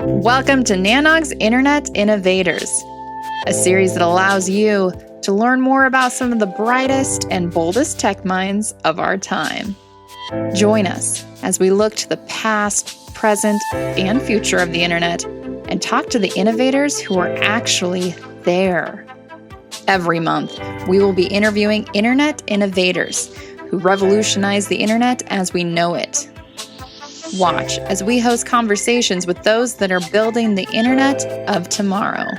Welcome to NANOG's Internet Innovators, a series that allows you to learn more about some of the brightest and boldest tech minds of our time. Join us as we look to the past, present, and future of the Internet and talk to the innovators who are actually there. Every month, we will be interviewing Internet innovators who revolutionize the Internet as we know it. Watch as we host conversations with those that are building the Internet of tomorrow.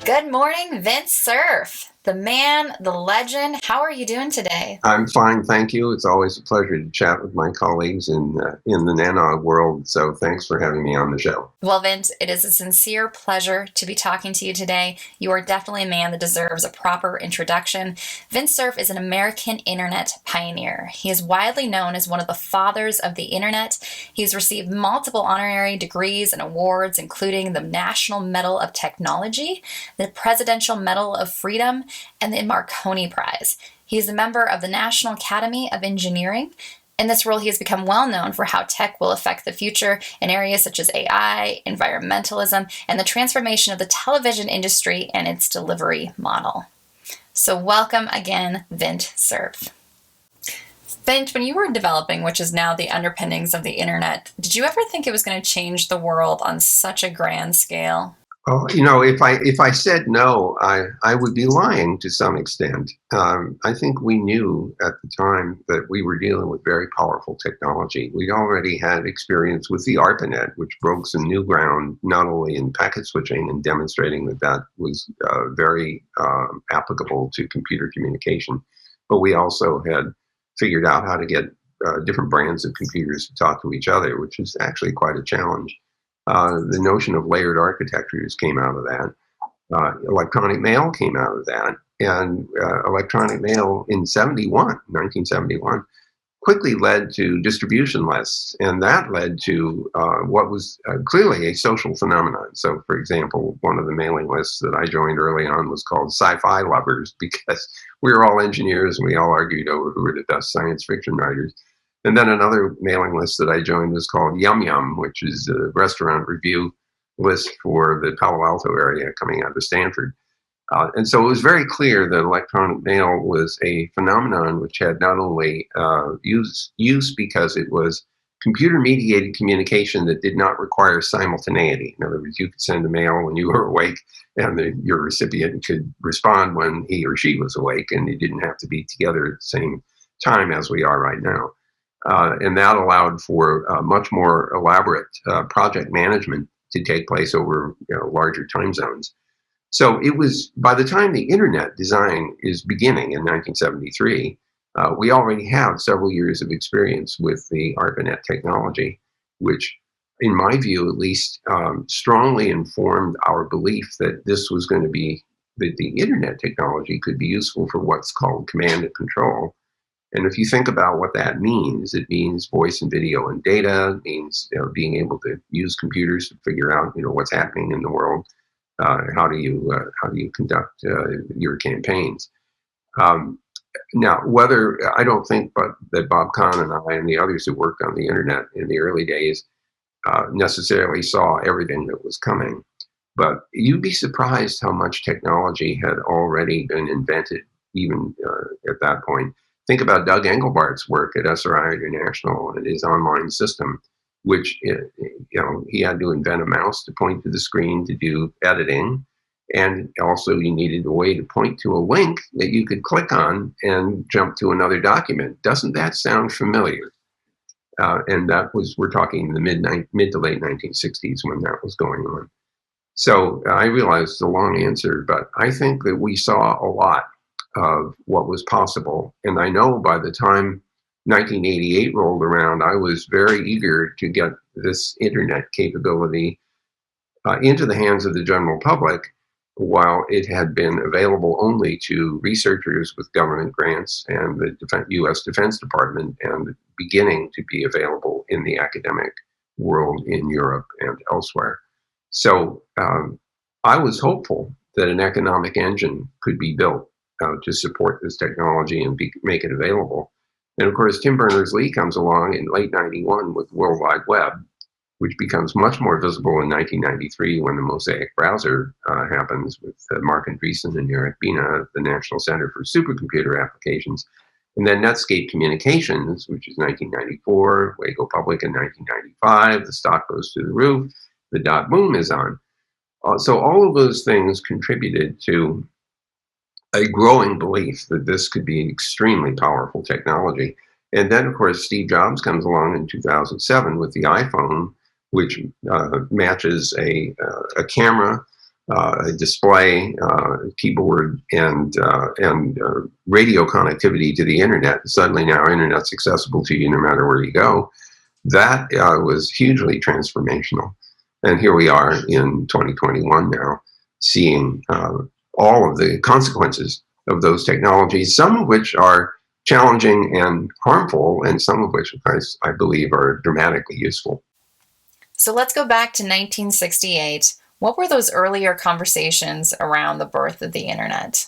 Good morning, Vint Cerf, the man, the legend. How are you doing today? I'm fine, thank you. It's always a pleasure to chat with my colleagues in the NANOG world, so thanks for having me on the show. Well, Vint, it is a sincere pleasure to be talking to you today. You are definitely a man that deserves a proper introduction. Vint Cerf is an American internet pioneer. He is widely known as one of the fathers of the internet. He's received multiple honorary degrees and awards, including the National Medal of Technology, the Presidential Medal of Freedom, and the Marconi Prize. He is a member of the National Academy of Engineering. In this role, he has become well known for how tech will affect the future in areas such as AI, environmentalism, and the transformation of the television industry and its delivery model. So welcome again, Vint Cerf. Vint, when you were developing, which is now the underpinnings of the internet, did you ever think it was going to change the world on such a grand scale? Well, if I said no, I would be lying to some extent. I think we knew at the time that we were dealing with very powerful technology. We already had experience with the ARPANET, which broke some new ground, not only in packet switching and demonstrating that was very applicable to computer communication, but we also had figured out how to get different brands of computers to talk to each other, which is actually quite a challenge. The notion of layered architectures came out of that. Electronic mail came out of that. And electronic mail in 1971, quickly led to distribution lists. And that led to what was clearly a social phenomenon. So, for example, one of the mailing lists that I joined early on was called Sci-Fi Lovers, because we were all engineers and we all argued over who were the best science fiction writers. And then another mailing list that I joined was called Yum Yum, which is a restaurant review list for the Palo Alto area coming out of Stanford. And so it was very clear that electronic mail was a phenomenon which had not only use because it was computer-mediated communication that did not require simultaneity. In other words, you could send a mail when you were awake, and your recipient could respond when he or she was awake, and you didn't have to be together at the same time as we are right now. And that allowed for much more elaborate project management to take place over larger time zones. So it was, by the time the internet design is beginning in 1973, we already have several years of experience with the ARPANET technology, which, in my view at least, strongly informed our belief that this was going to be, that the internet technology could be useful for what's called command and control. And if you think about what that means, it means voice and video and data. It means being able to use computers to figure out what's happening in the world. How do you conduct your campaigns? Now, I don't think that Bob Kahn and I and the others who worked on the internet in the early days necessarily saw everything that was coming. But you'd be surprised how much technology had already been invented even at that point. Think about Doug Engelbart's work at SRI International and his online system, which he had to invent a mouse to point to the screen to do editing, and also you needed a way to point to a link that you could click on and jump to another document. Doesn't that sound familiar? And we're talking the mid to late 1960s when that was going on. So I realize it's a long answer, but I think that we saw a lot of what was possible. And I know by the time 1988 rolled around, I was very eager to get this internet capability into the hands of the general public, while it had been available only to researchers with government grants and the U.S. Defense Department, and beginning to be available in the academic world in Europe and elsewhere. So I was hopeful that an economic engine could be built to support this technology and make it available. And of course, Tim Berners-Lee comes along in late 91 with the World Wide Web, which becomes much more visible in 1993 when the Mosaic browser happens with Mark Andreessen and Eric Bina at the National Center for Supercomputer Applications. And then Netscape Communications, which is 1994, we go public in 1995, the stock goes through the roof, the dot boom is on. So all of those things contributed to a growing belief that this could be an extremely powerful technology. And then, of course, Steve Jobs comes along in 2007 with the iPhone, which matches a camera, a display, keyboard, and radio connectivity to the internet. Suddenly now internet's accessible to you no matter where you go. That was hugely transformational. And here we are in 2021 now, seeing all of the consequences of those technologies, some of which are challenging and harmful, and some of which, I believe, are dramatically useful. So let's go back to 1968. What were those earlier conversations around the birth of the internet?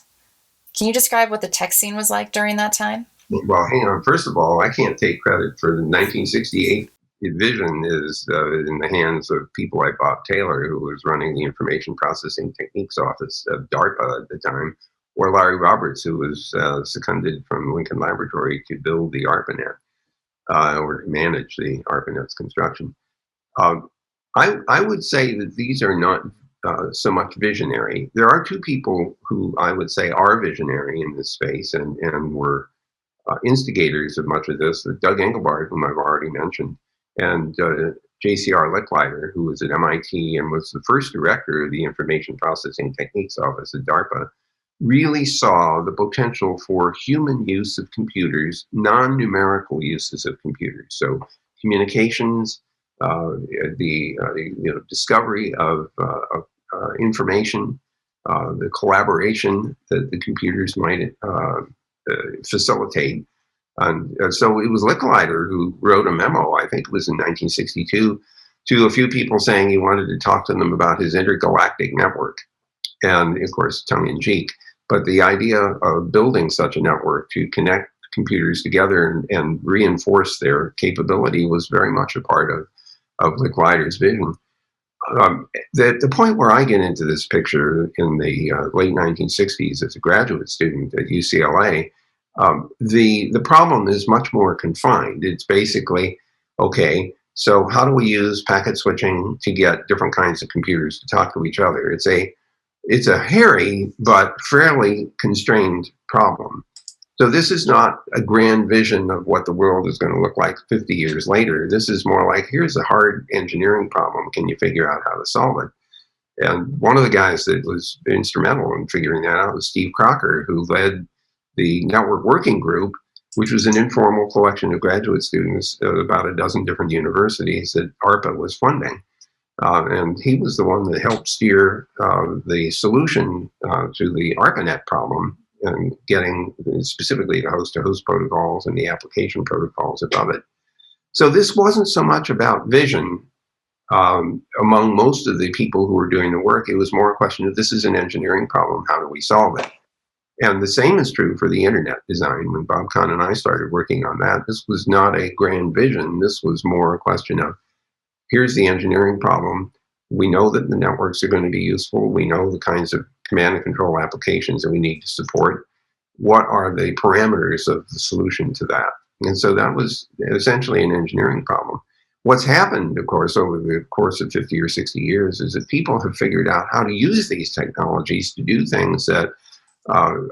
Can you describe what the tech scene was like during that time? Well, hang on. First of all, I can't take credit for the 1968 vision. Is in the hands of people like Bob Taylor, who was running the Information Processing Techniques Office of DARPA at the time, or Larry Roberts, who was seconded from Lincoln Laboratory to build the ARPANET or manage the ARPANET's construction. I would say that these are not so much visionary. There are two people who I would say are visionary in this space and were instigators of much of this. Doug Engelbart, whom I've already mentioned, and JCR Licklider, who was at MIT and was the first director of the Information Processing Techniques Office at DARPA, really saw the potential for human use of computers, non-numerical uses of computers. So communications, the discovery of information, the collaboration that the computers might facilitate. And so it was Licklider who wrote a memo, I think it was in 1962, to a few people saying he wanted to talk to them about his intergalactic network. And of course, tongue in cheek. But the idea of building such a network to connect computers together and reinforce their capability was very much a part of Licklider's vision. The point where I get into this picture in the late 1960s as a graduate student at UCLA, the problem is much more confined. It's basically, okay, so how do we use packet switching to get different kinds of computers to talk to each other? It's a hairy but fairly constrained problem. So this is not a grand vision of what the world is going to look like 50 years later. This is more like, here's a hard engineering problem. Can you figure out how to solve it? And one of the guys that was instrumental in figuring that out was Steve Crocker, who led the Network Working Group, which was an informal collection of graduate students at about a dozen different universities that ARPA was funding. And he was the one that helped steer the solution to the ARPANET problem and getting specifically the host-to-host protocols and the application protocols above it. So this wasn't so much about vision among most of the people who were doing the work. It was more a question of, this is an engineering problem, how do we solve it? And the same is true for the internet design. When Bob Kahn and I started working on that, this was not a grand vision. This was more a question of, here's the engineering problem. We know that the networks are going to be useful. We know the kinds of command and control applications that we need to support. What are the parameters of the solution to that? And so that was essentially an engineering problem. What's happened, of course, over the course of 50 or 60 years is that people have figured out how to use these technologies to do things that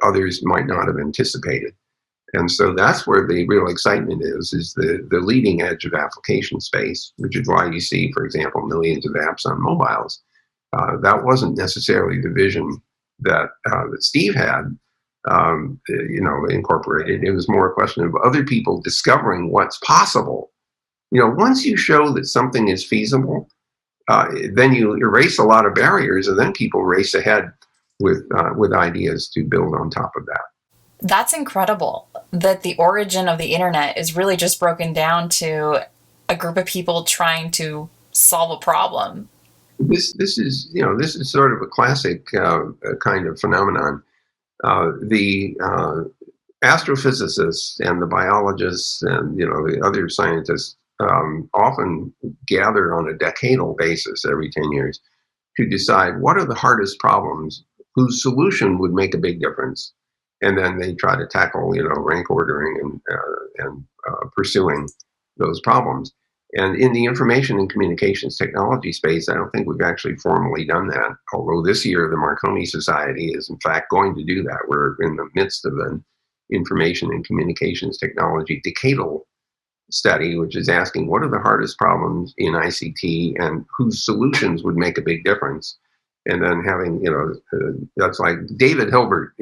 others might not have anticipated. And so that's where the real excitement is the leading edge of application space, which is why you see, for example, millions of apps on mobiles. That wasn't necessarily the vision that Steve had, incorporated. It was more a question of other people discovering what's possible. Once you show that something is feasible, then you erase a lot of barriers, and then people race ahead with ideas to build on top of that. That's incredible that the origin of the internet is really just broken down to a group of people trying to solve a problem. This is sort of a classic kind of phenomenon. The astrophysicists and the biologists and the other scientists often gather on a decadal basis every 10 years to decide what are the hardest problems whose solution would make a big difference. And then they try to tackle, rank ordering and pursuing those problems. And in the information and communications technology space, I don't think we've actually formally done that. Although this year, the Marconi Society is in fact going to do that. We're in the midst of an information and communications technology decadal study, which is asking what are the hardest problems in ICT and whose solutions would make a big difference. And then having, that's like David Hilbert,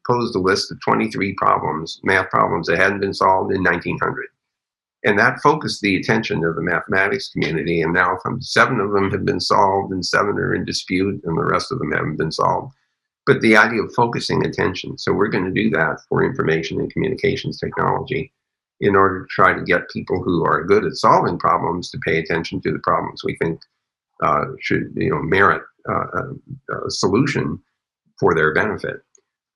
posed a list of 23 problems, math problems that hadn't been solved in 1900. And that focused the attention of the mathematics community. And now 7 of them have been solved and 7 are in dispute and the rest of them haven't been solved. But the idea of focusing attention. So we're going to do that for information and communications technology in order to try to get people who are good at solving problems to pay attention to the problems we think should merit a solution for their benefit.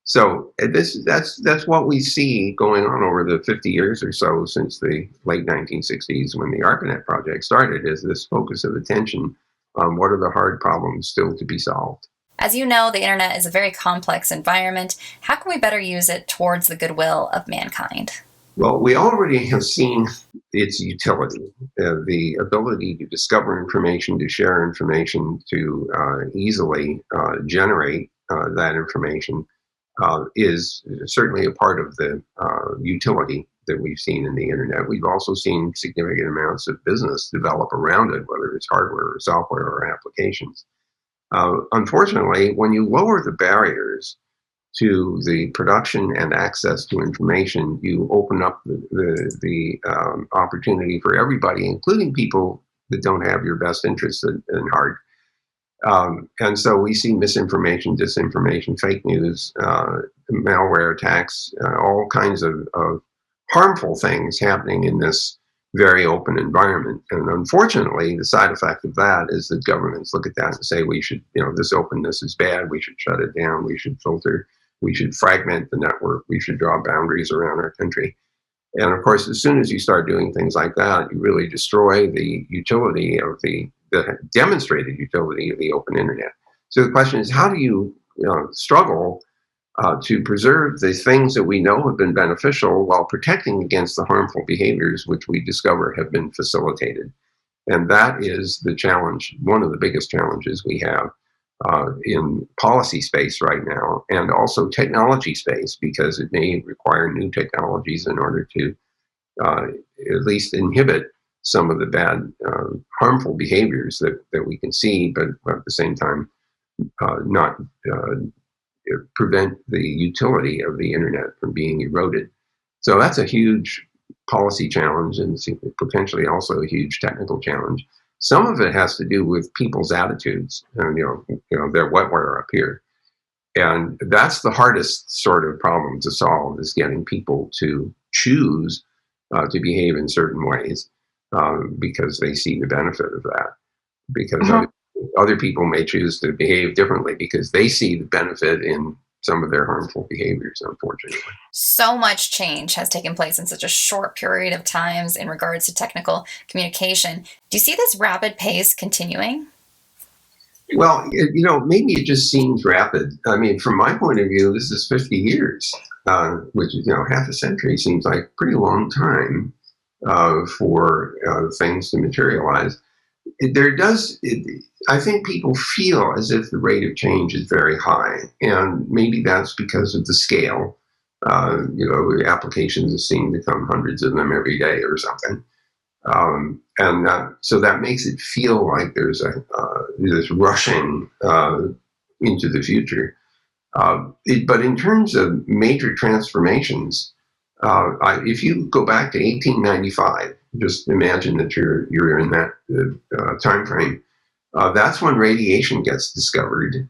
So that's what we see going on over the 50 years or so since the late 1960s when the ARPANET project started, is this focus of attention on what are the hard problems still to be solved. As you know, the internet is a very complex environment. How can we better use it towards the goodwill of mankind? Well, we already have seen its utility, the ability to discover information, to share information, to easily generate that information is certainly a part of the utility that we've seen in the internet. We've also seen significant amounts of business develop around it, whether it's hardware or software or applications. Unfortunately, when you lower the barriers to the production and access to information, you open up the opportunity for everybody, including people that don't have your best interests in heart. And so we see misinformation, disinformation, fake news, malware attacks, all kinds of harmful things happening in this very open environment. And unfortunately, the side effect of that is that governments look at that and say, we should, this openness is bad, we should shut it down, we should filter, we should fragment the network, we should draw boundaries around our country. And of course, as soon as you start doing things like that, you really destroy the utility of the demonstrated utility of the open internet. So the question is, how do you, struggle to preserve the things that we know have been beneficial while protecting against the harmful behaviors which we discover have been facilitated? And that is the challenge, one of the biggest challenges we have in policy space right now, and also technology space, because it may require new technologies in order to at least inhibit some of the bad, harmful behaviors that we can see, but at the same time, not prevent the utility of the internet from being eroded. So that's a huge policy challenge and potentially also a huge technical challenge. Some of it has to do with people's attitudes, and they're wetware up here. And that's the hardest sort of problem to solve, is getting people to choose to behave in certain ways because they see the benefit of that. Because other people may choose to behave differently because they see the benefit in some of their harmful behaviors, unfortunately. So much change has taken place in such a short period of time in regards to technical communication. Do you see this rapid pace continuing? Well, maybe it just seems rapid. I mean, from my point of view, this is 50 years, which is, half a century seems like a pretty long time for things to materialize. I think people feel as if the rate of change is very high, and maybe that's because of the scale. The applications seem to come hundreds of them every day or something. So that makes it feel like there's this rushing into the future. But in terms of major transformations, if you go back to 1895, just imagine that you're in that time frame. That's when radiation gets discovered,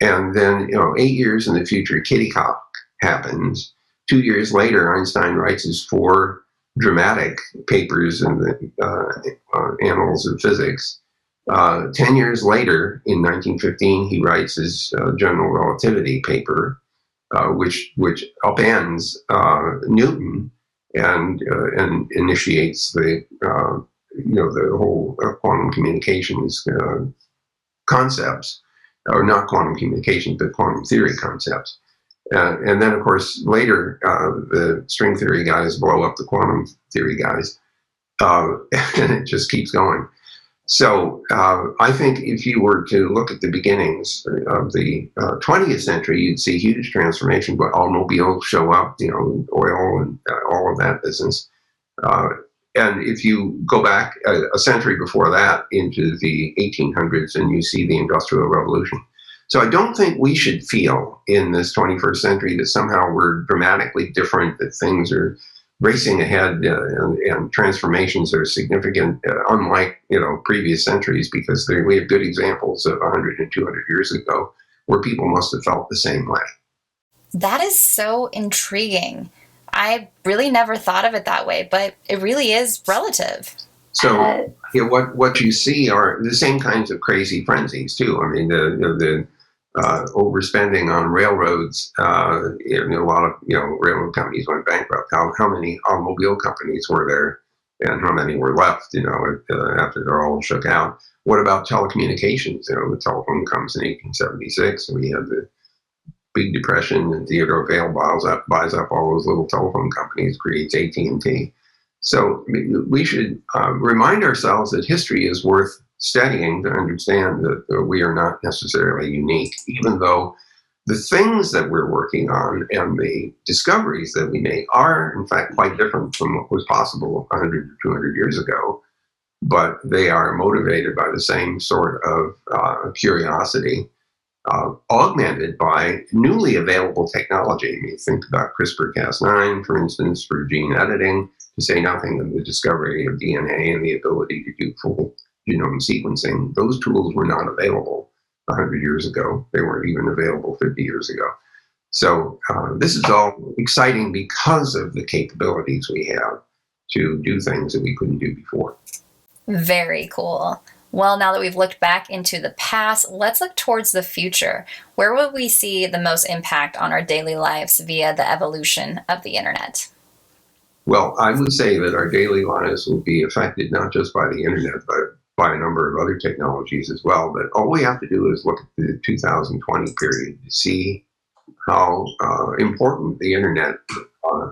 and then 8 years in the future, Kitty Hawk happens. 2 years later, Einstein writes his 4 dramatic papers in the Annals of Physics. 10 years later, in 1915, he writes his general relativity paper. which upends Newton and initiates the the whole quantum communications concepts, or not quantum communications, but quantum theory concepts. And then, of course, later, the string theory guys blow up the quantum theory guys, and it just keeps going. So I think if you were to look at the beginnings of the 20th century, you'd see huge transformation, but automobiles show up, oil and all of that business. And if you go back a century before that into the 1800s, and you see the Industrial Revolution. So I don't think we should feel in this 21st century that somehow we're dramatically different, that things are racing ahead and transformations are significant, unlike previous centuries, because we have good examples of 100 and 200 years ago where people must have felt the same way. That is so intriguing. I really never thought of it that way, but it really is relative. So what you see are the same kinds of crazy frenzies too. I mean, the overspending on railroads. A lot of railroad companies went bankrupt. How many automobile companies were there, and how many were left? After they're all shook out. What about telecommunications? The telephone comes in 1876, and we have the Big Depression, and Theodore Vail buys up all those little telephone companies, creates AT&T. So we should remind ourselves that history is worth studying to understand that we are not necessarily unique, even though the things that we're working on and the discoveries that we make are, in fact, quite different from what was possible 100 or 200 years ago. But they are motivated by the same sort of curiosity, augmented by newly available technology. I mean, think about CRISPR-Cas9, for instance, for gene editing, to say nothing of the discovery of DNA and the ability to do full genome sequencing. Those tools were not available 100 years ago. They weren't even available 50 years ago. So this is all exciting because of the capabilities we have to do things that we couldn't do before. Very cool. Well, now that we've looked back into the past, let's look towards the future. Where will we see the most impact on our daily lives via the evolution of the internet? Well, I would say that our daily lives will be affected not just by the internet, but by a number of other technologies as well. But all we have to do is look at the 2020 period to see how important the internet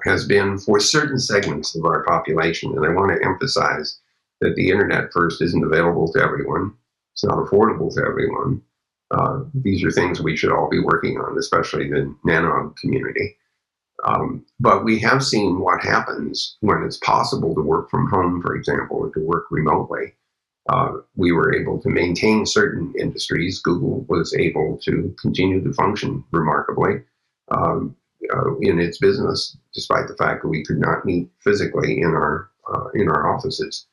has been for certain segments of our population. And I want to emphasize that the internet, first, isn't available to everyone. It's not affordable to everyone. These are things we should all be working on, especially the NANOG community. But we have seen what happens when it's possible to work from home, for example, or to work remotely. We were able to maintain certain industries. Google was able to continue to function remarkably in its business, despite the fact that we could not meet physically in our offices.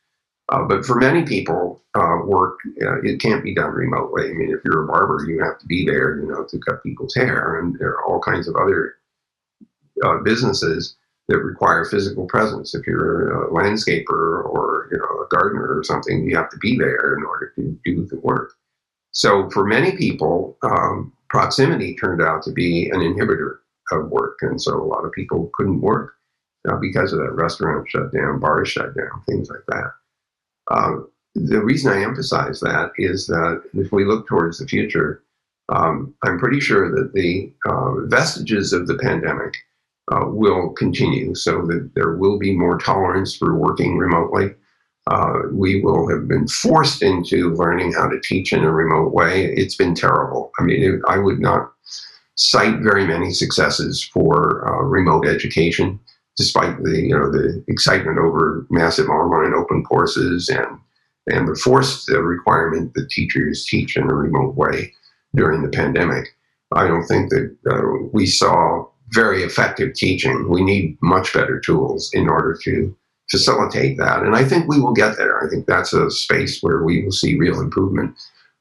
But for many people, work, it can't be done remotely. I mean, if you're a barber, you have to be there, to cut people's hair, and there are all kinds of other businesses that require physical presence. If you're a landscaper or a gardener or something, you have to be there in order to do the work. So for many people, proximity turned out to be an inhibitor of work, and so a lot of people couldn't work because of that. Restaurants shut down, bars shut down, things like that. The reason I emphasize that is that if we look towards the future, I'm pretty sure that the vestiges of the pandemic will continue, so that there will be more tolerance for working remotely. We will have been forced into learning how to teach in a remote way. It's been terrible. I mean, I would not cite very many successes for remote education, despite the excitement over massive online open courses and the forced requirement that teachers teach in a remote way during the pandemic. I don't think that we saw very effective teaching. We need much better tools in order to facilitate that. And I think we will get there. I think that's a space where we will see real improvement,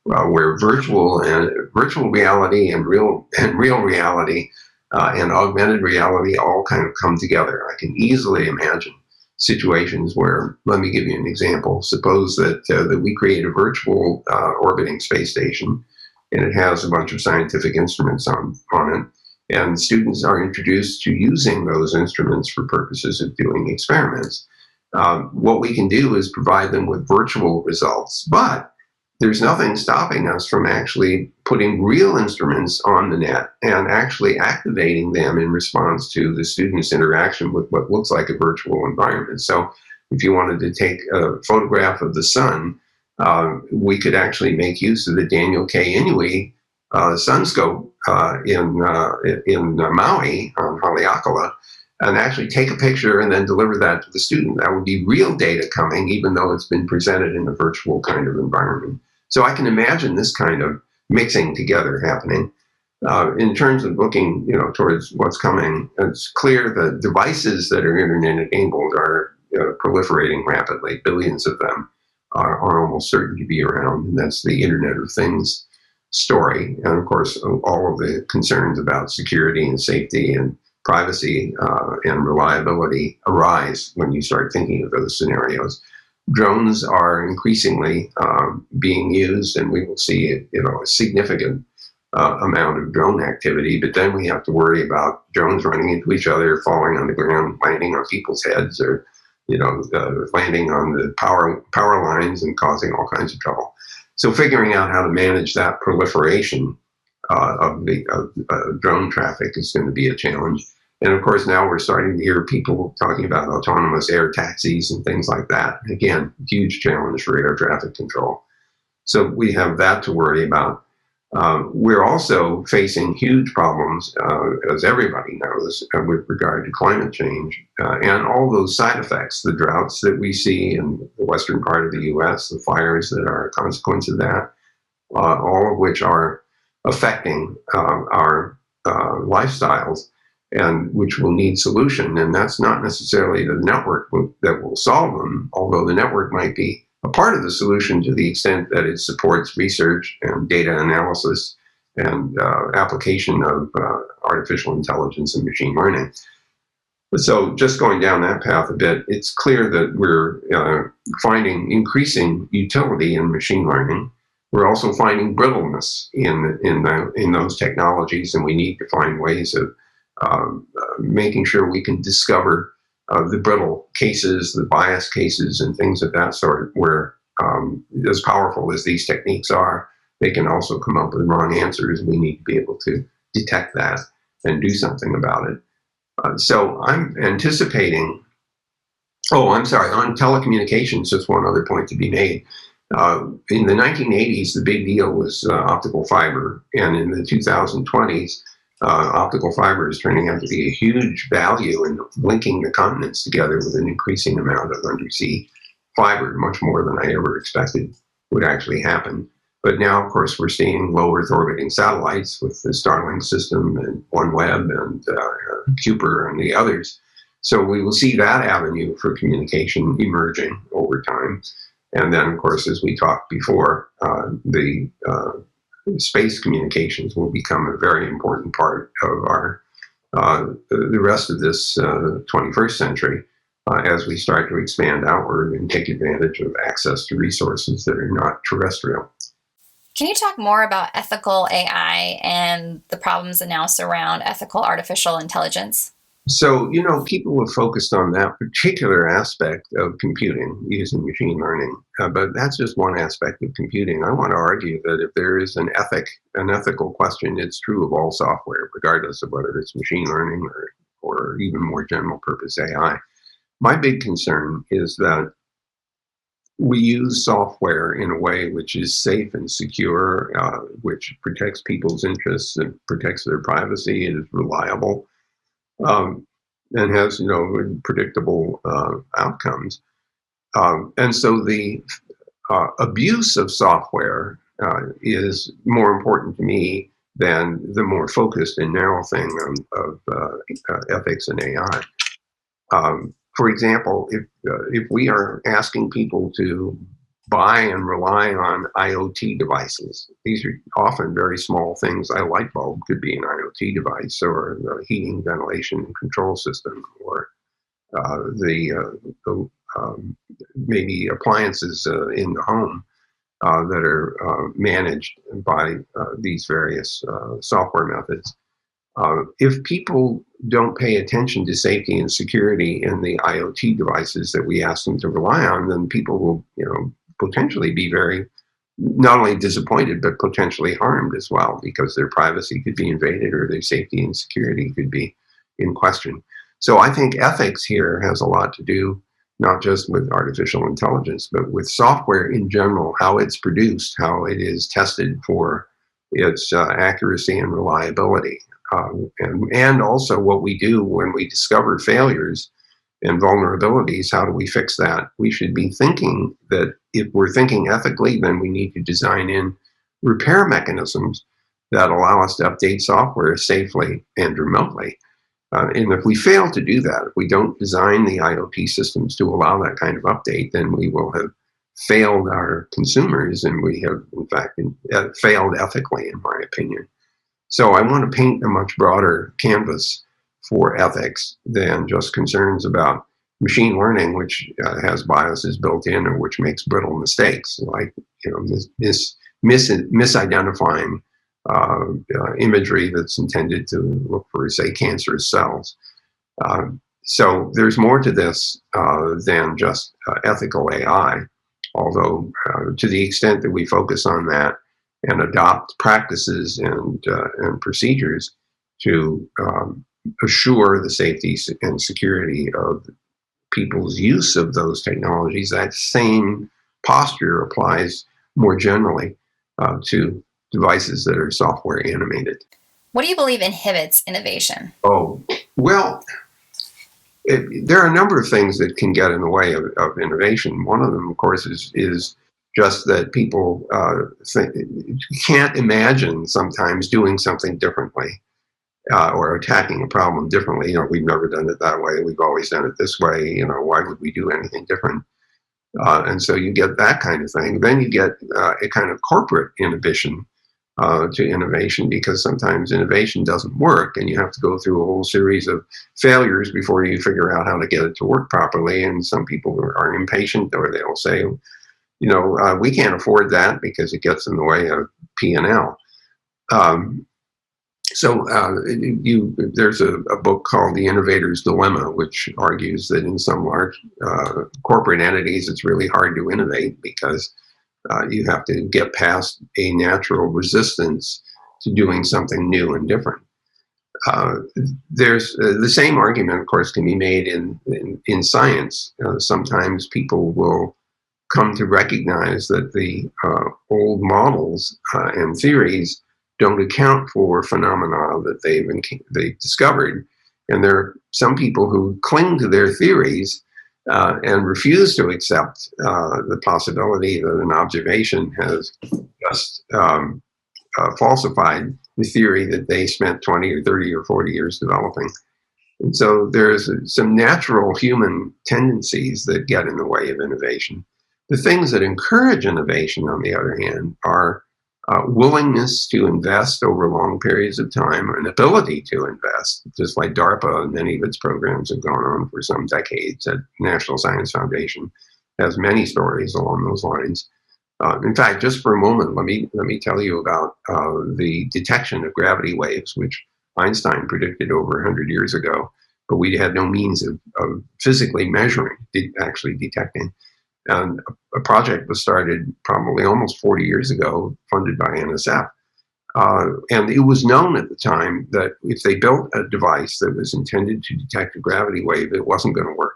where virtual reality and real reality and augmented reality all kind of come together. I can easily imagine situations where, let me give you an example. Suppose that we create a virtual orbiting space station, and it has a bunch of scientific instruments on it. And students are introduced to using those instruments for purposes of doing experiments. What we can do is provide them with virtual results, but there's nothing stopping us from actually putting real instruments on the net and actually activating them in response to the student's interaction with what looks like a virtual environment. So if you wanted to take a photograph of the sun, we could actually make use of the Daniel K. Inouye sunscope in Maui on Haleakala, and actually take a picture and then deliver that to the student. That would be real data coming, even though it's been presented in a virtual kind of environment. So I can imagine this kind of mixing together happening. In terms of looking, towards what's coming, it's clear that devices that are internet-enabled are proliferating rapidly. Billions of them are almost certain to be around, and that's the Internet of Things story. And of course, all of the concerns about security and safety and privacy and reliability arise when you start thinking of those scenarios. Drones are increasingly being used, and we will see a significant amount of drone activity. But then we have to worry about drones running into each other, falling on the ground, landing on people's heads, or landing on the power lines and causing all kinds of trouble. So figuring out how to manage that proliferation of drone traffic is going to be a challenge. And of course, now we're starting to hear people talking about autonomous air taxis and things like that. Again, huge challenge for air traffic control. So we have that to worry about. We're also facing huge problems, as everybody knows, with regard to climate change and all those side effects, the droughts that we see in the western part of the U.S., the fires that are a consequence of that, all of which are affecting our lifestyles, and which will need solution. And that's not necessarily the network that will solve them, although the network might be a part of the solution to the extent that it supports research and data analysis and application of artificial intelligence and machine learning. So just going down that path a bit, it's clear that we're finding increasing utility in machine learning. We're also finding brittleness in those technologies, and we need to find ways of making sure we can discover the brittle cases, the bias cases, and things of that sort, where as powerful as these techniques are, they can also come up with wrong answers. We need to be able to detect that and do something about it. So I'm anticipating, on telecommunications, just one other point to be made. In the 1980s, the big deal was optical fiber, and in the 2020s, optical fiber is turning out to be a huge value in linking the continents together with an increasing amount of undersea fiber, much more than I ever expected would actually happen. But now, of course, we're seeing low Earth orbiting satellites with the Starlink system and OneWeb and Kuiper and the others. So we will see that avenue for communication emerging over time. And then, of course, as we talked before, the space communications will become a very important part of our the rest of this 21st century as we start to expand outward and take advantage of access to resources that are not terrestrial. Can you talk more about ethical AI and the problems that now surround ethical artificial intelligence? So, people have focused on that particular aspect of computing using machine learning, but that's just one aspect of computing. I want to argue that if there is an ethical question, it's true of all software, regardless of whether it's machine learning or even more general purpose AI. My big concern is that we use software in a way which is safe and secure, which protects people's interests and protects their privacy and is reliable. And has predictable outcomes, and so the abuse of software is more important to me than the more focused and narrow thing of ethics and AI. For example, if we are asking people to buy and rely on IoT devices, these are often very small things. A light bulb could be an IoT device, or a heating, ventilation, and control system, or maybe appliances in the home that are managed by these various software methods. If people don't pay attention to safety and security in the IoT devices that we ask them to rely on, then people will, potentially be very not only disappointed but potentially harmed as well, because their privacy could be invaded or their safety and security could be in question. So I think ethics here has a lot to do not just with artificial intelligence, but with software in general, how it's produced, how it is tested for its accuracy and reliability. And also what we do when we discover failures and vulnerabilities, how do we fix that? We should be thinking that if we're thinking ethically, then we need to design in repair mechanisms that allow us to update software safely and remotely. And if we fail to do that, if we don't design the IoT systems to allow that kind of update, then we will have failed our consumers, and we have, in fact, failed ethically, in my opinion. So I want to paint a much broader canvas for ethics than just concerns about machine learning, which has biases built in or which makes brittle mistakes, like misidentifying imagery that's intended to look for, say, cancerous cells. So there's more to this than just ethical AI, although to the extent that we focus on that and adopt practices and procedures to assure the safety and security of people's use of those technologies, that same posture applies more generally to devices that are software animated. What do you believe inhibits innovation? Oh, well, there are a number of things that can get in the way of innovation. One of them, of course, is just that people can't imagine sometimes doing something differently or attacking a problem differently. We've never done it that way. We've always done it this way. Why would we do anything different? And so you get that kind of thing. Then you get a kind of corporate inhibition to innovation, because sometimes innovation doesn't work and you have to go through a whole series of failures before you figure out how to get it to work properly. And some people are impatient, or they'll say, we can't afford that because it gets in the way of P&L. There's a book called The Innovators' Dilemma, which argues that in some large corporate entities, it's really hard to innovate because you have to get past a natural resistance to doing something new and different. There's the same argument, of course, can be made in science. Sometimes people will come to recognize that the old models and theories don't account for phenomena that they've discovered. And there are some people who cling to their theories and refuse to accept the possibility that an observation has just falsified the theory that they spent 20 or 30 or 40 years developing. And so there's some natural human tendencies that get in the way of innovation. The things that encourage innovation, on the other hand, are willingness to invest over long periods of time, an ability to invest, just like DARPA and many of its programs have gone on for some decades. At National Science Foundation has many stories along those lines. In fact, just for a moment, let me tell you about the detection of gravity waves, which Einstein predicted over 100 years ago, but we had no means of physically measuring, actually detecting. And a project was started probably almost 40 years ago, funded by NSF. And it was known at the time that if they built a device that was intended to detect a gravity wave, it wasn't going to work.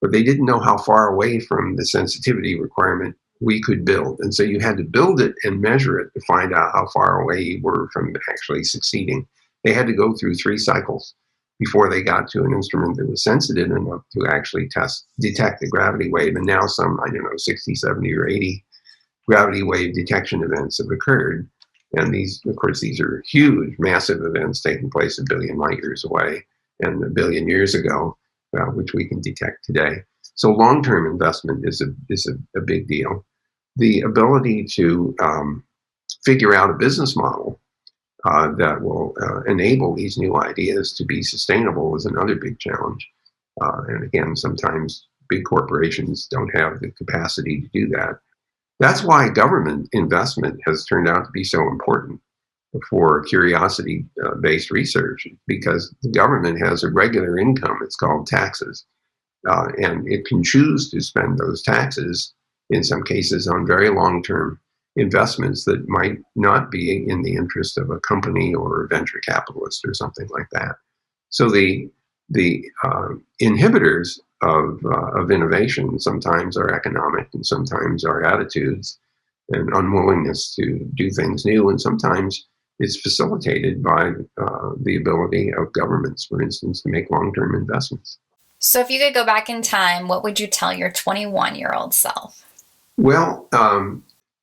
But they didn't know how far away from the sensitivity requirement we could build. And so you had to build it and measure it to find out how far away you were from actually succeeding. They had to go through 3 cycles before they got to an instrument that was sensitive enough to actually detect the gravity wave. And now some, 60, 70, or 80 gravity wave detection events have occurred. And these are huge, massive events taking place a billion light years away and a billion years ago, which we can detect today. So long-term investment is a big deal. The ability to figure out a business model that will enable these new ideas to be sustainable is another big challenge. And again, sometimes big corporations don't have the capacity to do that. That's why government investment has turned out to be so important. for curiosity-based research, because the government has a regular income. It's called taxes, and it can choose to spend those taxes in some cases on very long-term investments that might not be in the interest of a company or a venture capitalist or something like that. So the inhibitors of innovation sometimes are economic, and sometimes are attitudes and unwillingness to do things new, and sometimes it's facilitated by the ability of governments, for instance, to make long-term investments. So if you could go back in time, what would you tell your 21-year-old self? Well,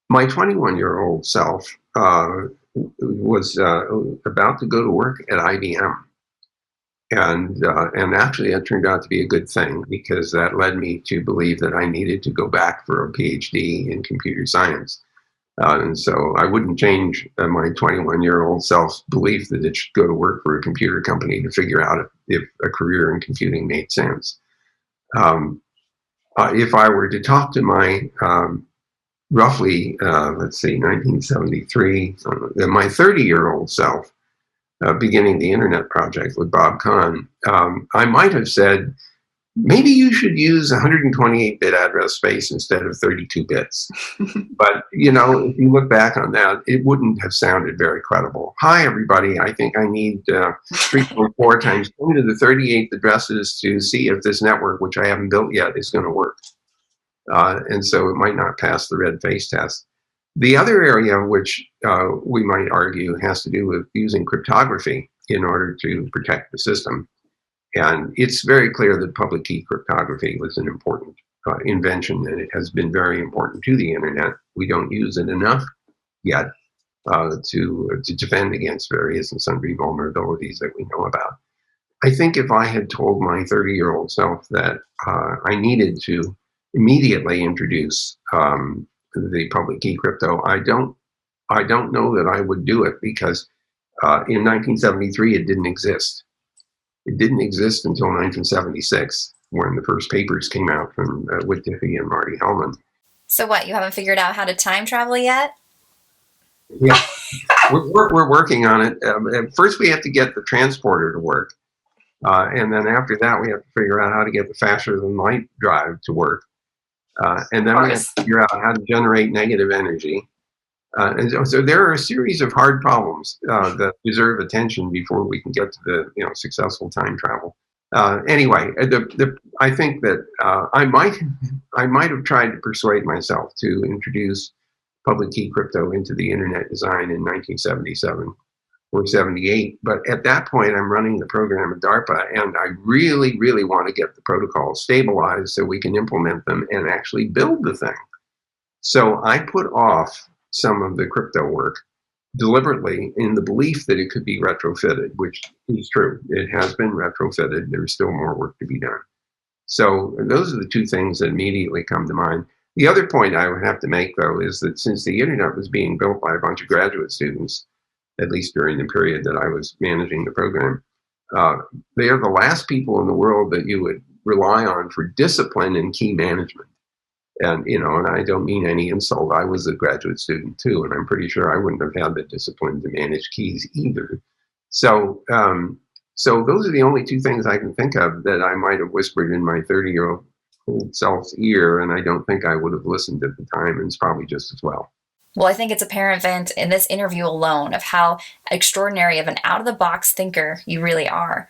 my 21-year-old self was about to go to work at IBM. And actually, it turned out to be a good thing, because that led me to believe that I needed to go back for a PhD in computer science. And so I wouldn't change my 21-year-old self's belief that it should go to work for a computer company to figure out if a career in computing made sense. If I were to talk to my roughly, 1973, my 30-year-old self, beginning the internet project with Bob Kahn, I might have said, maybe you should use 128-bit address space instead of 32 bits. But, if you look back on that, it wouldn't have sounded very credible. Hi, everybody. I think I need 3.4 times 10 to the 38th addresses to see if this network, which I haven't built yet, is going to work. And so it might not pass the red face test. The other area which we might argue has to do with using cryptography in order to protect the system. And it's very clear that public key cryptography was an important invention, and it has been very important to the internet. We don't use it enough yet to defend against various and sundry vulnerabilities that we know about. I think if I had told my 30-year-old self that I needed to immediately introduce the public key crypto, I don't know that I would do it, because in 1973 it didn't exist. It didn't exist until 1976, when the first papers came out from Whit Diffie and Marty Hellman. So what, you haven't figured out how to time travel yet? Yeah, we're working on it. First, we have to get the transporter to work. And then after that, we have to figure out how to get the faster than light drive to work. And then we have to figure out how to generate negative energy. And so there are a series of hard problems that deserve attention before we can get to the successful time travel. Anyway, I think that I might have tried to persuade myself to introduce public key crypto into the internet design in 1977 or 78. But at that point, I'm running the program at DARPA, and I really, really want to get the protocols stabilized so we can implement them and actually build the thing. So I put off some of the crypto work deliberately in the belief that it could be retrofitted, which is true. It has been retrofitted. There's still more work to be done. So those are the two things that immediately come to mind. The other point I would have to make, though, is that since the internet was being built by a bunch of graduate students, at least during the period that I was managing the program, they are the last people in the world that you would rely on for discipline and key management. And, and I don't mean any insult. I was a graduate student too, and I'm pretty sure I wouldn't have had the discipline to manage keys either. So those are the only two things I can think of that I might have whispered in my 30-year-old self's ear, and I don't think I would have listened at the time, and it's probably just as well. Well, I think it's apparent, Vint, in this interview alone of how extraordinary of an out-of-the-box thinker you really are.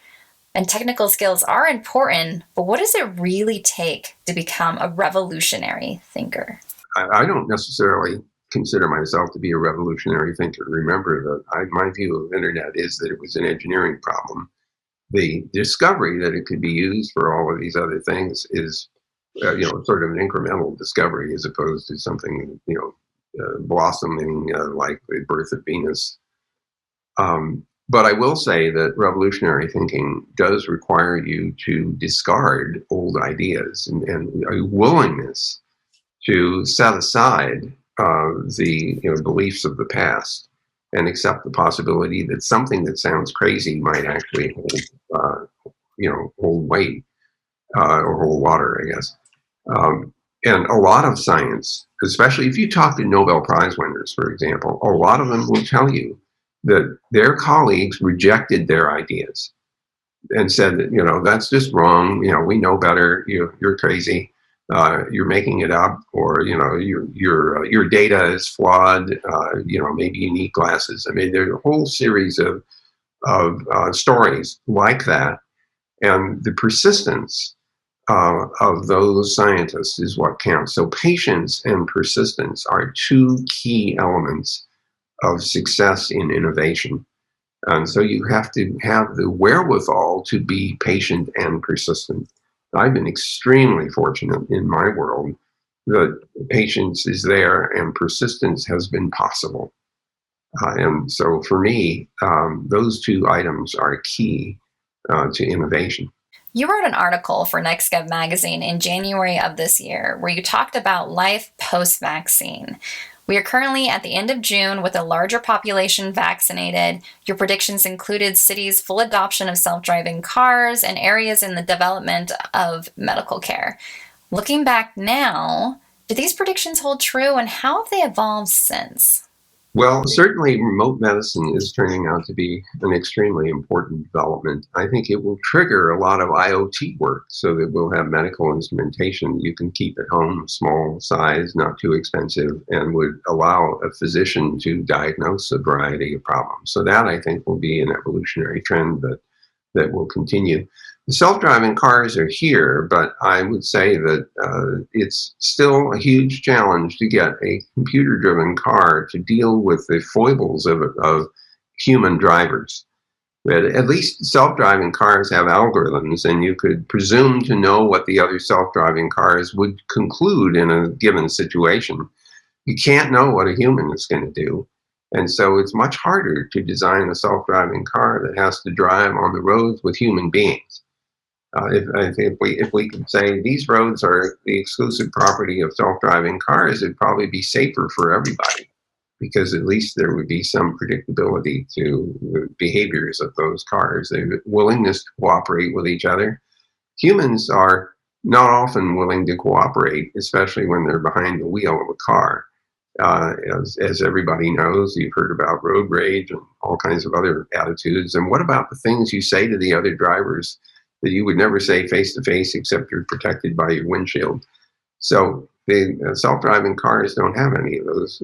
And technical skills are important, but what does it really take to become a revolutionary thinker? I don't necessarily consider myself to be a revolutionary thinker. Remember that my view of the internet is that it was an engineering problem. The discovery that it could be used for all of these other things is, sort of an incremental discovery, as opposed to something, blossoming like the birth of Venus. But I will say that revolutionary thinking does require you to discard old ideas and a willingness to set aside the beliefs of the past and accept the possibility that something that sounds crazy might actually hold weight or hold water, I guess. And a lot of science, especially if you talk to Nobel Prize winners, for example, a lot of them will tell you that their colleagues rejected their ideas and said that, that's just wrong. We know better. You're crazy. You're making it up, or your data is flawed. Maybe you need glasses. I mean, there's a whole series of stories like that, and the persistence of those scientists is what counts. So patience and persistence are two key elements of success in innovation. And so you have to have the wherewithal to be patient and persistent. I've been extremely fortunate in my world that patience is there and persistence has been possible. And so for me, those two items are key to innovation. You wrote an article for NextGov magazine in January of this year where you talked about life post-vaccine. We are currently at the end of June with a larger population vaccinated. Your predictions included cities' full adoption of self-driving cars and areas in the development of medical care. Looking back now, do these predictions hold true, and how have they evolved since? Well, certainly remote medicine is turning out to be an extremely important development. I think it will trigger a lot of IoT work so that we'll have medical instrumentation you can keep at home, small size, not too expensive, and would allow a physician to diagnose a variety of problems. So that, I think, will be an evolutionary trend that will continue. The self-driving cars are here, but I would say that it's still a huge challenge to get a computer-driven car to deal with the foibles of human drivers. But at least self-driving cars have algorithms, and you could presume to know what the other self-driving cars would conclude in a given situation. You can't know what a human is going to do. And so it's much harder to design a self-driving car that has to drive on the roads with human beings. If we could say these roads are the exclusive property of self-driving cars, it'd probably be safer for everybody, because at least there would be some predictability to the behaviors of those cars, their willingness to cooperate with each other. Humans are not often willing to cooperate, especially when they're behind the wheel of a car. As everybody knows, you've heard about road rage and all kinds of other attitudes. And what about the things you say to the other drivers that you would never say face to face except you're protected by your windshield? So the self-driving cars don't have any of those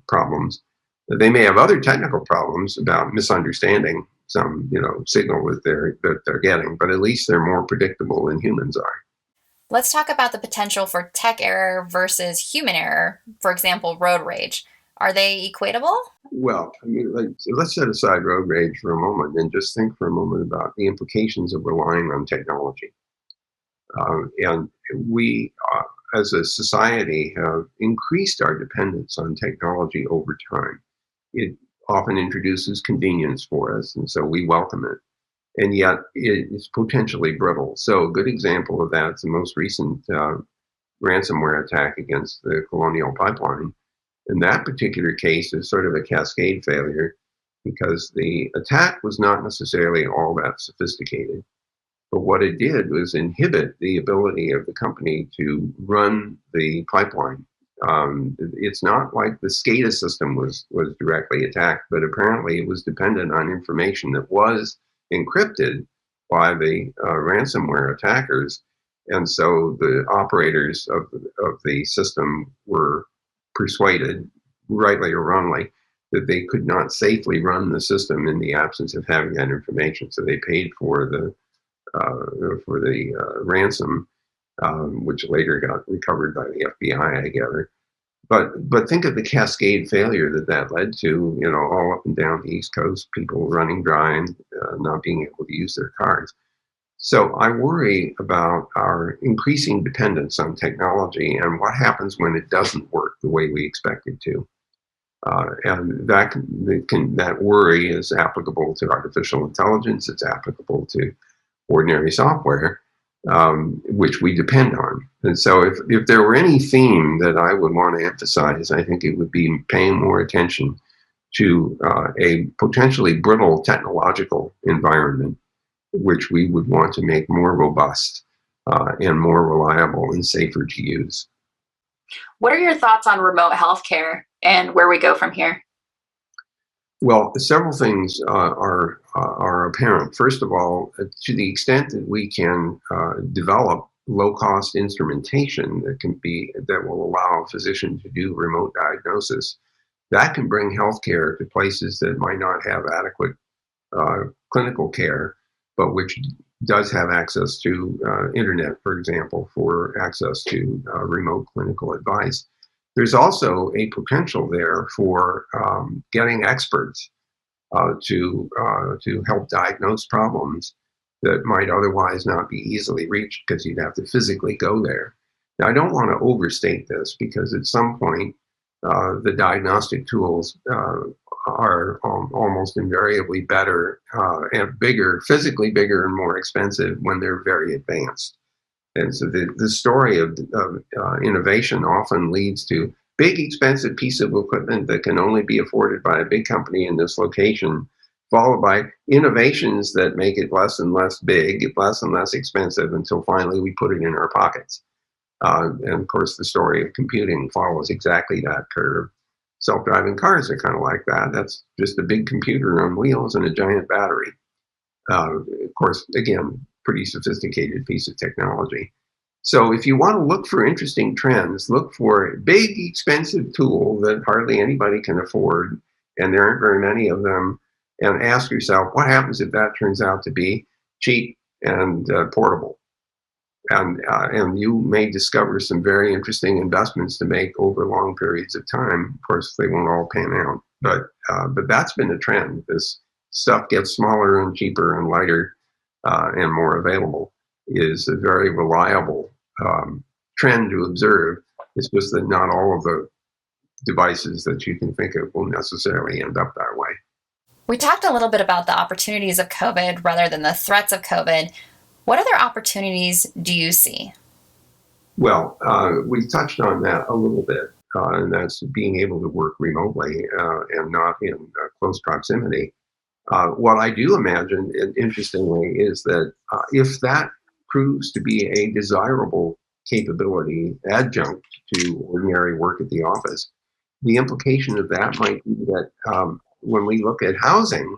problems. They may have other technical problems about misunderstanding some signal that they're getting, but at least they're more predictable than humans are. Let's talk about the potential for tech error versus human error, for example, road rage. Are they equatable? Well, I mean, let's set aside road rage for a moment and just think for a moment about the implications of relying on technology. And we, as a society, have increased our dependence on technology over time. It often introduces convenience for us, and so we welcome it. And yet it is potentially brittle. So a good example of that is the most recent ransomware attack against the Colonial Pipeline. In that particular case, is sort of a cascade failure, because the attack was not necessarily all that sophisticated. But what it did was inhibit the ability of the company to run the pipeline. It's not like the SCADA system was directly attacked, but apparently it was dependent on information that was encrypted by the ransomware attackers. And so the operators of the system were persuaded, rightly or wrongly, that they could not safely run the system in the absence of having that information. So they paid for the ransom, which later got recovered by the FBI, I gather. But think of the cascade failure that led to, all up and down the East Coast, people running dry and not being able to use their cars. So I worry about our increasing dependence on technology and what happens when it doesn't work the way we expect it to. And that worry is applicable to artificial intelligence. It's applicable to ordinary software, which we depend on. And so if there were any theme that I would want to emphasize, I think it would be paying more attention to a potentially brittle technological environment, which we would want to make more robust and more reliable and safer to use. What are your thoughts on remote healthcare and where we go from here? Well, several things are apparent. First of all, to the extent that we can develop low-cost instrumentation that will allow a physician to do remote diagnosis, that can bring healthcare to places that might not have adequate clinical care, but which does have access to internet, for example, for access to remote clinical advice. There's also a potential there for getting experts to help diagnose problems that might otherwise not be easily reached because you'd have to physically go there. Now, I don't want to overstate this because at some point the diagnostic tools are almost invariably better and bigger, physically bigger and more expensive when they're very advanced. And so the story of innovation often leads to big, expensive piece of equipment that can only be afforded by a big company in this location, followed by innovations that make it less and less big, less and less expensive, until finally we put it in our pockets. And of course, the story of computing follows exactly that curve. Self-driving cars are kind of like that. That's just a big computer on wheels and a giant battery. Of course, again, pretty sophisticated piece of technology. So if you want to look for interesting trends, look for a big, expensive tool that hardly anybody can afford, and there aren't very many of them, and ask yourself, what happens if that turns out to be cheap and portable? And you may discover some very interesting investments to make over long periods of time. Of course, they won't all pan out, but that's been a trend. This stuff gets smaller and cheaper and lighter and more available is a very reliable trend to observe. It's just that not all of the devices that you can think of will necessarily end up that way. We talked a little bit about the opportunities of COVID rather than the threats of COVID. What other opportunities do you see? Well, we touched on that a little bit, and that's being able to work remotely and not in close proximity. What I do imagine, interestingly, is that if that proves to be a desirable capability adjunct to ordinary work at the office, the implication of that might be that when we look at housing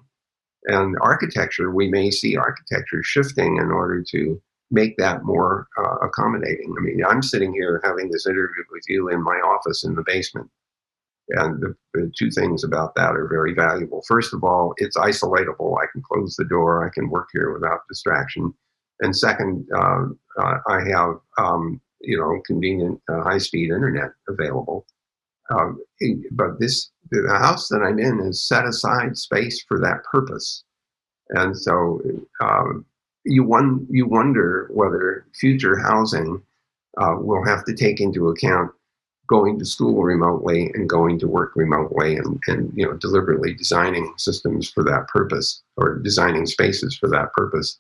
and architecture, we may see architecture shifting in order to make that more accommodating. I mean, I'm sitting here having this interview with you in my office in the basement. And the two things about that are very valuable. First of all, it's isolatable. I can close the door. I can work here without distraction. And second, I have convenient high-speed internet available. But the house that I'm in has set aside space for that purpose. And so you wonder whether future housing will have to take into account going to school remotely and going to work remotely and deliberately designing systems for that purpose or designing spaces for that purpose.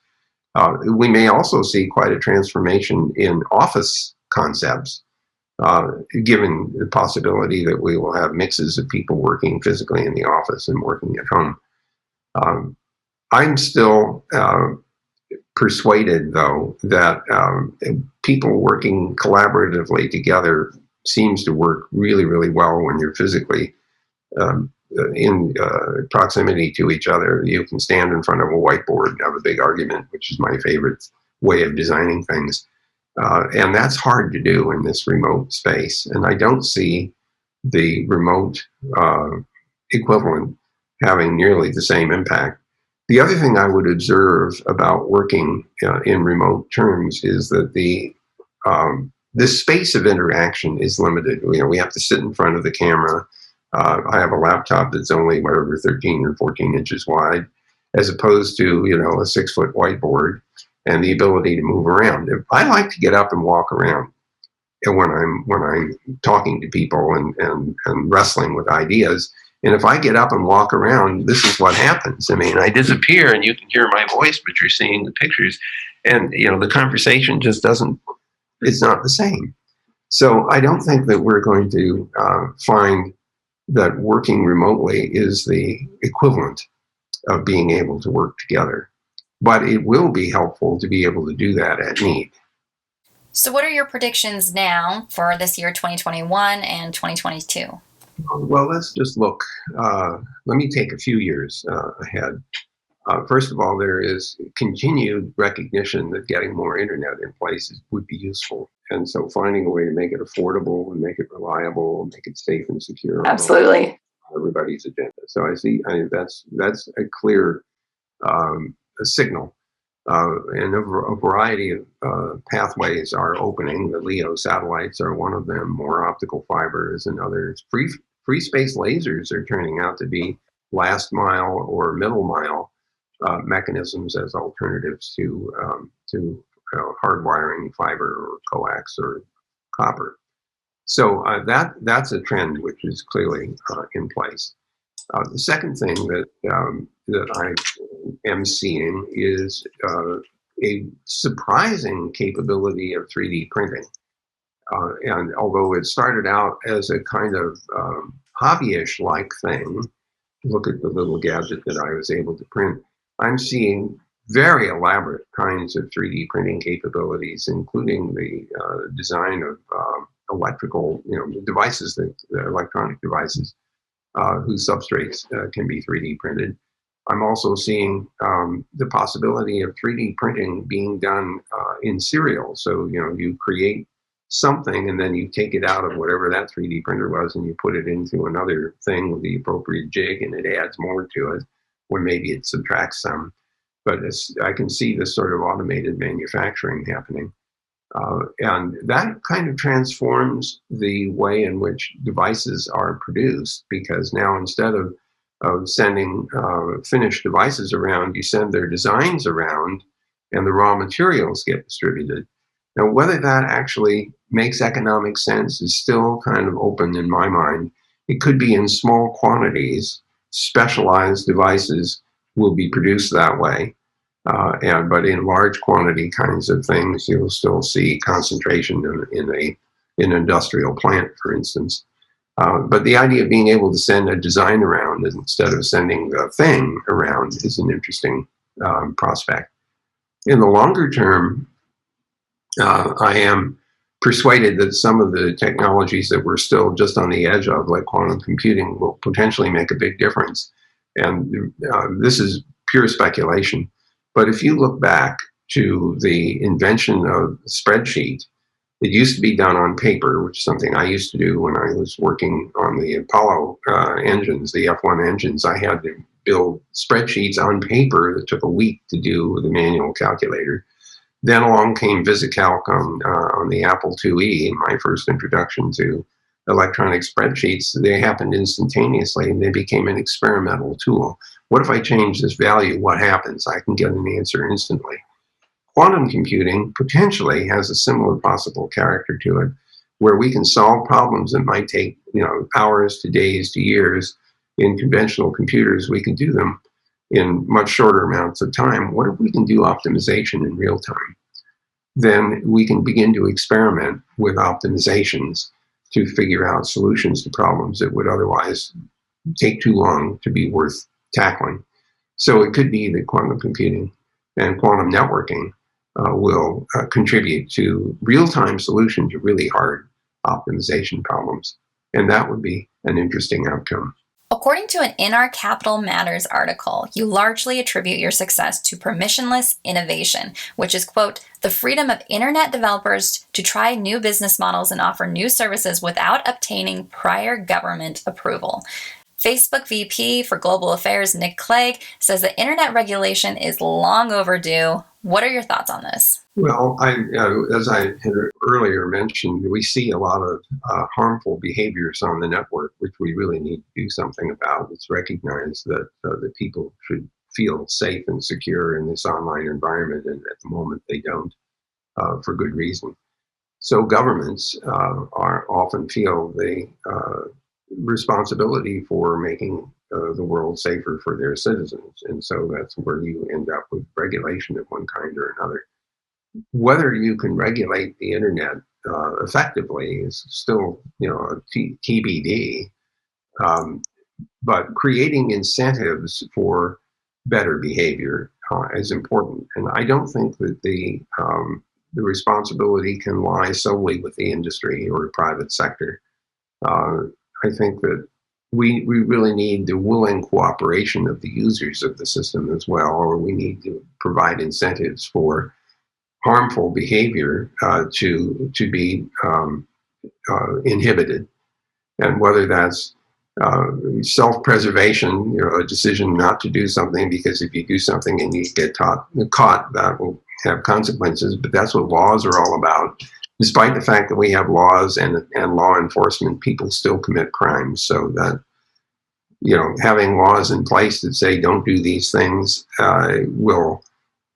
We may also see quite a transformation in office concepts, given the possibility that we will have mixes of people working physically in the office and working at home. I'm still persuaded, though, that people working collaboratively together seems to work really, really well when you're physically in proximity to each other. You can stand in front of a whiteboard and have a big argument, which is my favorite way of designing things. And that's hard to do in this remote space. And I don't see the remote equivalent having nearly the same impact. The other thing I would observe about working in remote terms is that this space of interaction is limited. We have to sit in front of the camera. I have a laptop that's only 13 or 14 inches wide, as opposed to a 6-foot whiteboard and the ability to move around. I like to get up and walk around, and when I'm talking to people and wrestling with ideas. And if I get up and walk around, this is what happens. I mean, I disappear and you can hear my voice, but you're seeing the pictures. And, the conversation just it's not the same. So I don't think that we're going to find that working remotely is the equivalent of being able to work together. But it will be helpful to be able to do that at need. So what are your predictions now for this year, 2021 and 2022? Well, let's just look. Let me take a few years ahead. First of all, there is continued recognition that getting more internet in place would be useful. And so finding a way to make it affordable and make it reliable and make it safe and secure. Absolutely. Everybody's agenda. So that's a clear a signal. And a variety of pathways are opening. The LEO satellites are one of them. More optical fiber is another. Free space lasers are turning out to be last mile or middle mile mechanisms as alternatives to hardwiring fiber or coax or copper. So that's a trend which is clearly in place. The second thing that I am seeing is a surprising capability of 3D printing. And although it started out as a kind of hobbyish like thing, look at the little gadget that I was able to print, I'm seeing very elaborate kinds of 3D printing capabilities, including the design of electrical, devices, the electronic devices whose substrates can be 3D printed. I'm also seeing the possibility of 3D printing being done in serial. So, you create something and then you take it out of whatever that 3D printer was and you put it into another thing with the appropriate jig and it adds more to it, or maybe it subtracts some. But I can see this sort of automated manufacturing happening. And that kind of transforms the way in which devices are produced, because now instead of sending finished devices around, you send their designs around and the raw materials get distributed. Now, whether that actually makes economic sense is still kind of open in my mind. It could be in small quantities, specialized devices will be produced that way. But in large quantity kinds of things, you'll still see concentration in an industrial plant, for instance. But the idea of being able to send a design around instead of sending the thing around is an interesting prospect. In the longer term, I am persuaded that some of the technologies that we're still just on the edge of, like quantum computing, will potentially make a big difference. And this is pure speculation. But if you look back to the invention of the spreadsheet, it used to be done on paper, which is something I used to do when I was working on the Apollo engines, the F1 engines. I had to build spreadsheets on paper that took a week to do with a manual calculator. Then along came VisiCalc on the Apple IIe, my first introduction to electronic spreadsheets. They happened instantaneously and they became an experimental tool. What if I change this value? What happens? I can get an answer instantly. Quantum computing potentially has a similar possible character to it, where we can solve problems that might take hours to days to years. In conventional computers, we can do them in much shorter amounts of time. What if we can do optimization in real time? Then we can begin to experiment with optimizations to figure out solutions to problems that would otherwise take too long to be worth tackling. So it could be that quantum computing and quantum networking will contribute to real-time solution to really hard optimization problems. And that would be an interesting outcome. According to an In Our Capital Matters article, you largely attribute your success to permissionless innovation, which is, quote, the freedom of internet developers to try new business models and offer new services without obtaining prior government approval. Facebook VP for Global Affairs Nick Clegg says that internet regulation is long overdue. What are your thoughts on this? Well, as I had earlier mentioned, we see a lot of harmful behaviors on the network, which we really need to do something about. It's recognized that the people should feel safe and secure in this online environment, and at the moment they don't, for good reason. So governments are often feel the responsibility for making the world safer for their citizens, and so that's where you end up with regulation of one kind or another. Whether you can regulate the internet effectively is still, TBD. But creating incentives for better behavior is important, and I don't think that the responsibility can lie solely with the industry or private sector. I think that we really need the willing cooperation of the users of the system as well, or we need to provide incentives for harmful behavior to be inhibited. And whether that's self-preservation, a decision not to do something because if you do something and you get caught, that will have consequences. But that's what laws are all about. Despite the fact that we have laws and law enforcement, people still commit crimes. So that having laws in place that say don't do these things will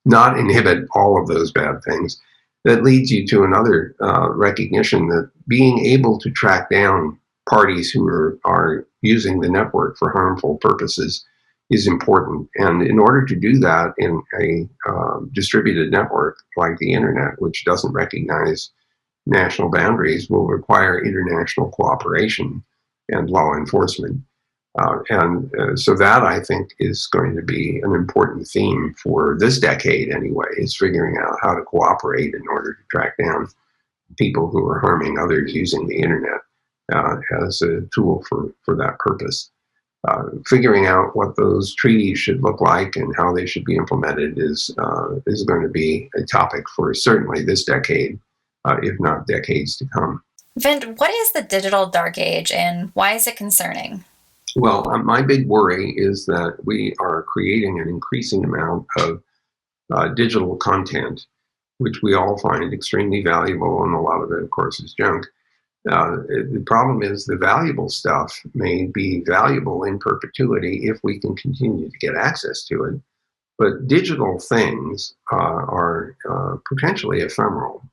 not inhibit all of those bad things. That leads you to another recognition that being able to track down parties who are using the network for harmful purposes is important. And in order to do that in a distributed network like the internet, which doesn't recognize national boundaries, will require international cooperation and law enforcement. So that, I think, is going to be an important theme for this decade anyway, is figuring out how to cooperate in order to track down people who are harming others using the internet as a tool for that purpose. Figuring out what those treaties should look like and how they should be implemented is going to be a topic for certainly this decade, if not decades to come. Vint, what is the digital dark age and why is it concerning? Well, my big worry is that we are creating an increasing amount of digital content, which we all find extremely valuable, and a lot of it, of course, is junk. The problem is the valuable stuff may be valuable in perpetuity if we can continue to get access to it. But digital things are potentially ephemeral.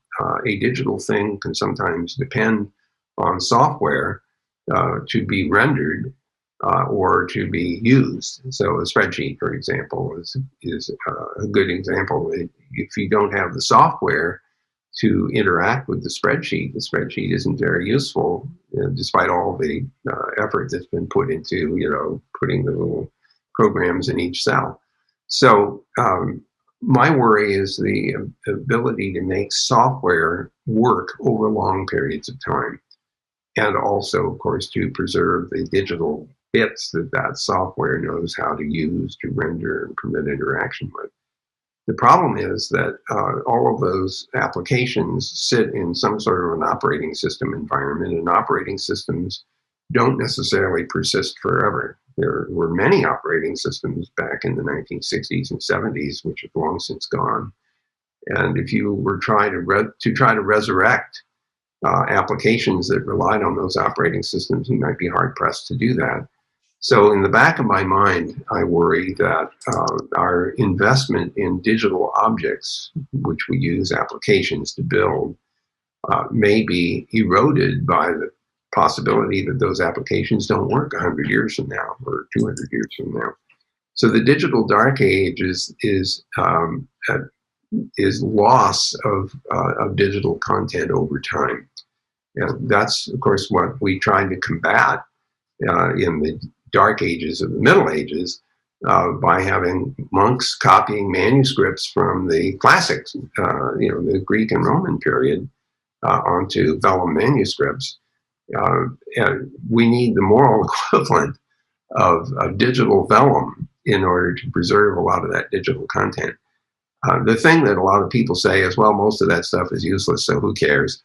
A digital thing can sometimes depend on software to be rendered or to be used. So a spreadsheet, for example, is a good example. If you don't have the software to interact with the spreadsheet isn't very useful, despite all the effort that's been put into, putting the little programs in each cell. So my worry is the ability to make software work over long periods of time, and also, of course, to preserve the digital bits that software knows how to use to render and permit interaction with. The problem is that all of those applications sit in some sort of an operating system environment, and operating systems don't necessarily persist forever. There were many operating systems back in the 1960s and 70s, which have long since gone. And if you were try to resurrect applications that relied on those operating systems, you might be hard-pressed to do that. So in the back of my mind, I worry that our investment in digital objects, which we use applications to build, may be eroded by the possibility that those applications don't work 100 years from now or 200 years from now. So the digital dark age is loss of digital content over time. That's, of course, what we tried to combat in the Dark Ages of the Middle Ages by having monks copying manuscripts from the classics, the Greek and Roman period, onto vellum manuscripts. And we need the moral equivalent of digital vellum in order to preserve a lot of that digital content. The thing that a lot of people say is, well, most of that stuff is useless, so who cares?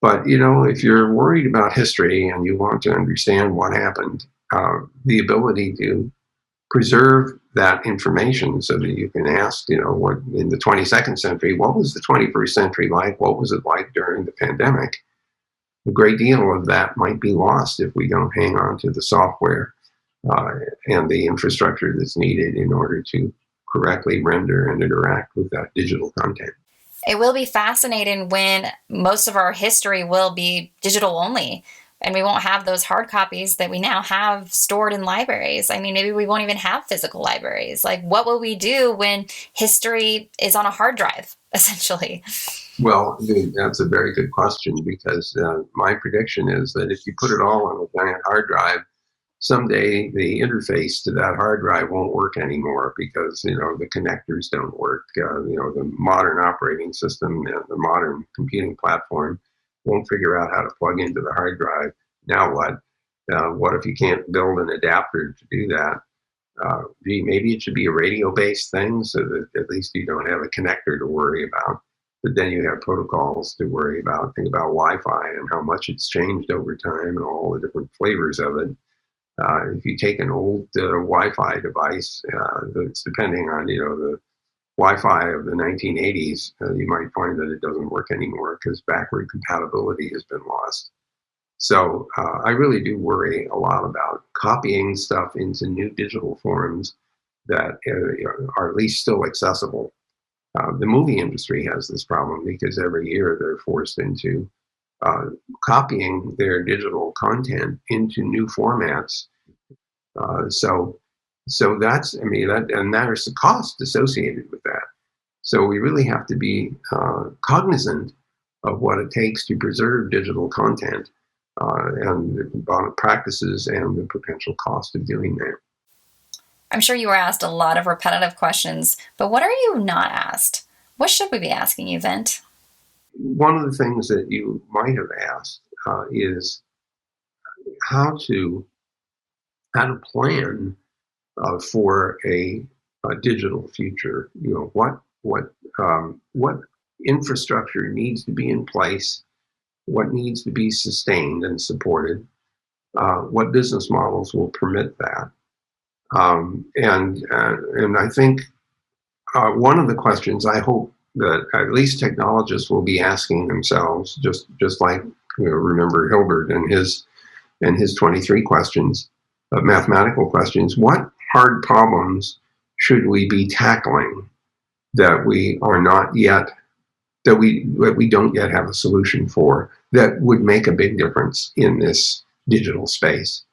But, if you're worried about history and you want to understand what happened, the ability to preserve that information so that you can ask, what in the 22nd century, what was the 21st century like? What was it like during the pandemic? A great deal of that might be lost if we don't hang on to the software and the infrastructure that's needed in order to correctly render and interact with that digital content. It will be fascinating when most of our history will be digital only, and we won't have those hard copies that we now have stored in libraries. I mean, maybe we won't even have physical libraries. Like, what will we do when history is on a hard drive, essentially? Well, that's a very good question, because my prediction is that if you put it all on a giant hard drive, someday the interface to that hard drive won't work anymore because, the connectors don't work. The modern operating system and the modern computing platform won't figure out how to plug into the hard drive. Now what? What if you can't build an adapter to do that? Maybe it should be a radio-based thing so that at least you don't have a connector to worry about. But then you have protocols to worry about. Think about Wi-Fi and how much it's changed over time and all the different flavors of it. If you take an old Wi-Fi device that's depending on, the Wi-Fi of the 1980s, you might find that it doesn't work anymore because backward compatibility has been lost. So I really do worry a lot about copying stuff into new digital forms that are at least still accessible. The movie industry has this problem because every year they're forced into copying their digital content into new formats. So that's, and there's a cost associated with that. So we really have to be cognizant of what it takes to preserve digital content and the practices and the potential cost of doing that. I'm sure you were asked a lot of repetitive questions, but what are you not asked? What should we be asking you, Vint? One of the things that you might have asked is how to plan for a digital future. What infrastructure needs to be in place, what needs to be sustained and supported, what business models will permit that. And I think one of the questions I hope that at least technologists will be asking themselves, just like remember Hilbert and his 23 questions, mathematical questions. What hard problems should we be tackling that we are not yet, that we don't yet have a solution for, that would make a big difference in this digital space?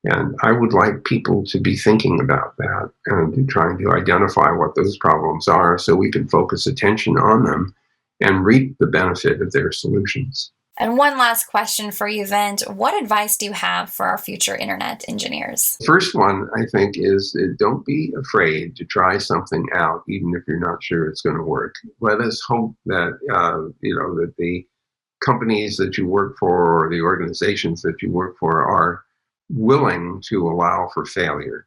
And I would like people to be thinking about that and trying to identify what those problems are so we can focus attention on them and reap the benefit of their solutions. And one last question for you, Vint. What advice do you have for our future internet engineers? First one, I think, is don't be afraid to try something out, even if you're not sure it's going to work. Let us hope that, that the companies that you work for or the organizations that you work for are willing to allow for failure,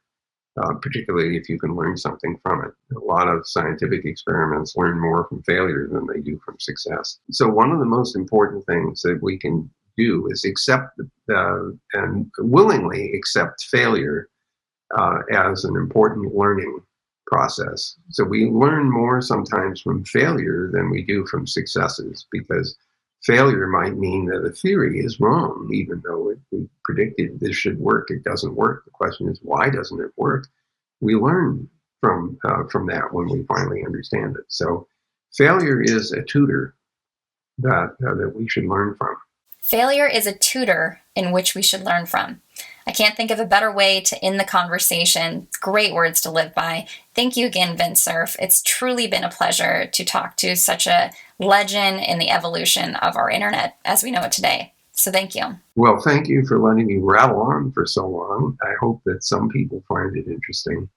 particularly if you can learn something from it. A lot of scientific experiments learn more from failure than they do from success. So one of the most important things that we can do is accept and willingly accept failure as an important learning process. So we learn more sometimes from failure than we do from successes, because failure might mean that a theory is wrong, even though we predicted this should work. It doesn't work. The question is, why doesn't it work? We learn from that when we finally understand it. So failure is a tutor that we should learn from. Failure is a tutor in which we should learn from. I can't think of a better way to end the conversation. Great words to live by. Thank you again, Vint Cerf. It's truly been a pleasure to talk to such a legend in the evolution of our internet as we know it today. So thank you. Well, thank you for letting me rattle on for so long. I hope that some people find it interesting.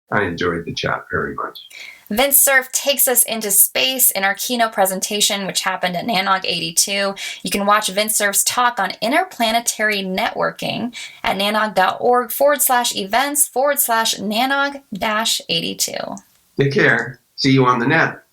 I enjoyed the chat very much. Vint Cerf takes us into space in our keynote presentation, which happened at NANOG 82. You can watch Vint Cerf's talk on interplanetary networking at nanog.org/events/nanog-82. Take care. See you on the net.